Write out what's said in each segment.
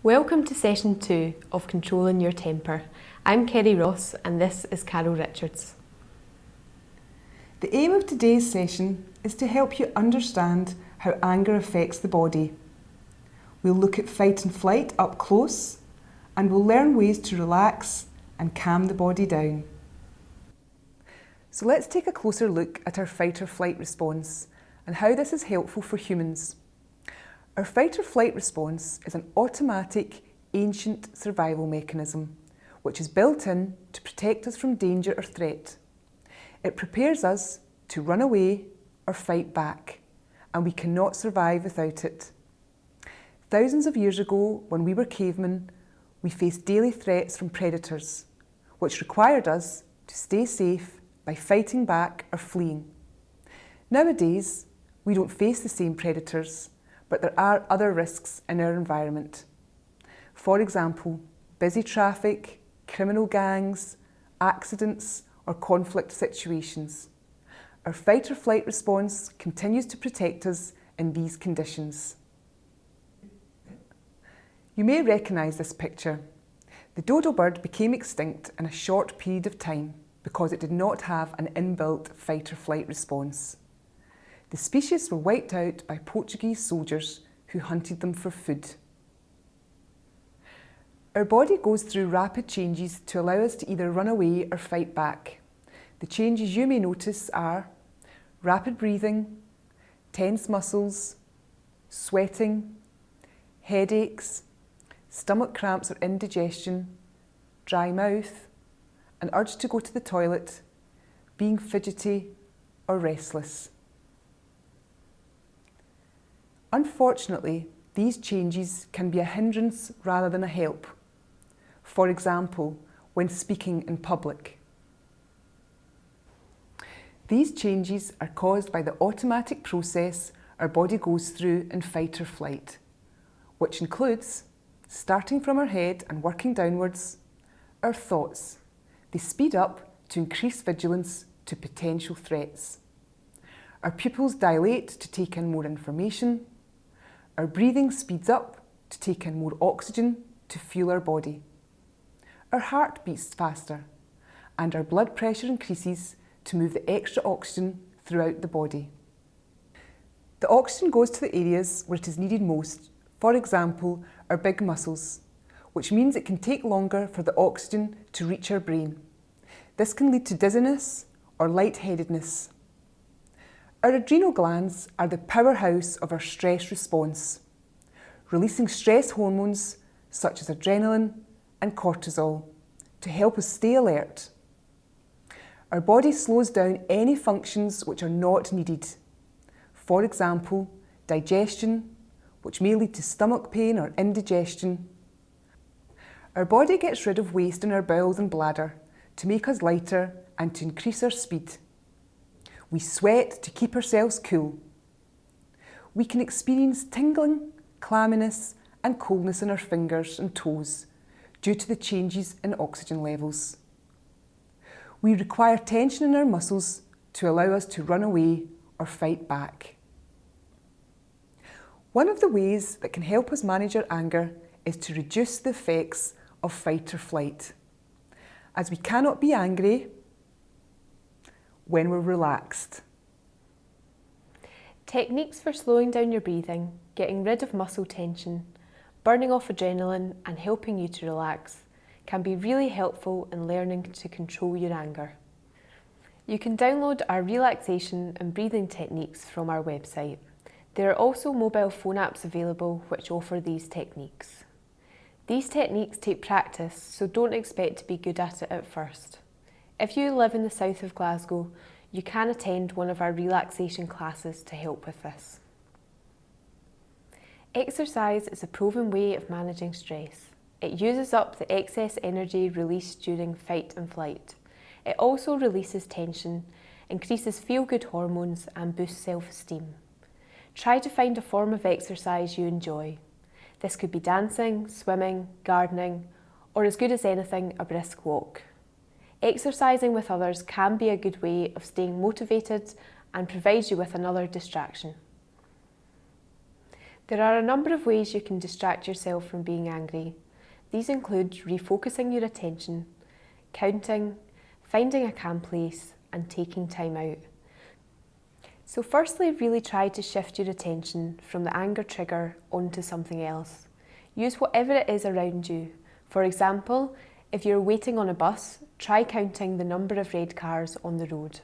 Welcome to session 2 of Controlling Your Temper. I'm Kerry Ross and this is Carol Richards. The aim of today's session is to help you understand how anger affects the body. We'll look at fight and flight up close and we'll learn ways to relax and calm the body down. So let's take a closer look at our fight or flight response and how this is helpful for humans. Our fight or flight response is an automatic, ancient survival mechanism which is built in to protect us from danger or threat. It prepares us to run away or fight back, and we cannot survive without it. Thousands of years ago, when we were cavemen, we faced daily threats from predators, which required us to stay safe by fighting back or fleeing. Nowadays, we don't face the same predators, but there are other risks in our environment. For example, busy traffic, criminal gangs, accidents, or conflict situations. Our fight or flight response continues to protect us in these conditions. You may recognise this picture. The dodo bird became extinct in a short period of time because it did not have an inbuilt fight or flight response. The species were wiped out by Portuguese soldiers who hunted them for food. Our body goes through rapid changes to allow us to either run away or fight back. The changes you may notice are rapid breathing, tense muscles, sweating, headaches, stomach cramps or indigestion, dry mouth, an urge to go to the toilet, being fidgety or restless. Unfortunately, these changes can be a hindrance rather than a help. For example, when speaking in public. These changes are caused by the automatic process our body goes through in fight or flight, which includes, starting from our head and working downwards, our thoughts. They speed up to increase vigilance to potential threats. Our pupils dilate to take in more information. Our breathing speeds up to take in more oxygen to fuel our body. Our heart beats faster and our blood pressure increases to move the extra oxygen throughout the body. The oxygen goes to the areas where it is needed most, for example, our big muscles, which means it can take longer for the oxygen to reach our brain. This can lead to dizziness or lightheadedness. Our adrenal glands are the powerhouse of our stress response, releasing stress hormones such as adrenaline and cortisol to help us stay alert. Our body slows down any functions which are not needed. For example, digestion, which may lead to stomach pain or indigestion. Our body gets rid of waste in our bowels and bladder to make us lighter and to increase our speed. We sweat to keep ourselves cool. We can experience tingling, clamminess and coldness in our fingers and toes due to the changes in oxygen levels. We require tension in our muscles to allow us to run away or fight back. One of the ways that can help us manage our anger is to reduce the effects of fight or flight, as we cannot be angry when we're relaxed. Techniques for slowing down your breathing, getting rid of muscle tension, burning off adrenaline and helping you to relax can be really helpful in learning to control your anger. You can download our relaxation and breathing techniques from our website. There are also mobile phone apps available which offer these techniques. These techniques take practice, so don't expect to be good at it at first. If you live in the south of Glasgow, you can attend one of our relaxation classes to help with this. Exercise is a proven way of managing stress. It uses up the excess energy released during fight and flight. It also releases tension, increases feel-good hormones and boosts self-esteem. Try to find a form of exercise you enjoy. This could be dancing, swimming, gardening, or as good as anything, a brisk walk. Exercising with others can be a good way of staying motivated and provides you with another distraction. There are a number of ways you can distract yourself from being angry. These include refocusing your attention, counting, finding a calm place, and taking time out. So firstly, really try to shift your attention from the anger trigger onto something else. Use whatever it is around you. For example, if you're waiting on a bus, try counting the number of red cars on the road.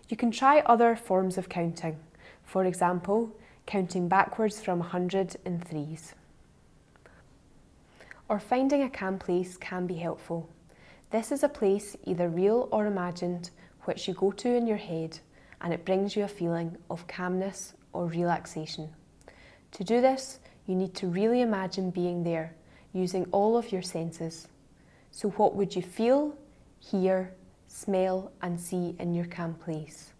You can try other forms of counting. For example, counting backwards from 100 in threes. Or finding a calm place can be helpful. This is a place, either real or imagined, which you go to in your head, and it brings you a feeling of calmness or relaxation. To do this, you need to really imagine being there, using all of your senses. So what would you feel, hear, smell and see in your calm place?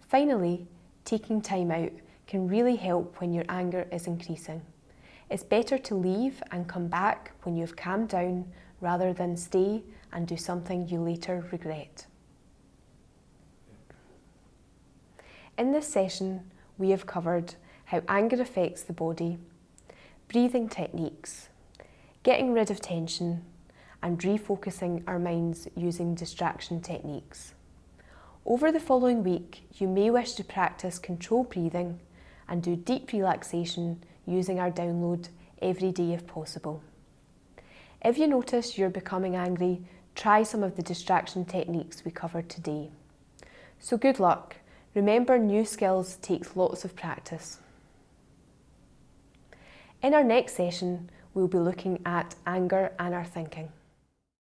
Finally, taking time out can really help when your anger is increasing. It's better to leave and come back when you've calmed down rather than stay and do something you later regret. In this session, we have covered how anger affects the body, breathing techniques, getting rid of tension, and refocusing our minds using distraction techniques. Over the following week, you may wish to practice controlled breathing and do deep relaxation using our download every day if possible. If you notice you're becoming angry, try some of the distraction techniques we covered today. So good luck. Remember, new skills take lots of practice. In our next session, we'll be looking at anger and our thinking.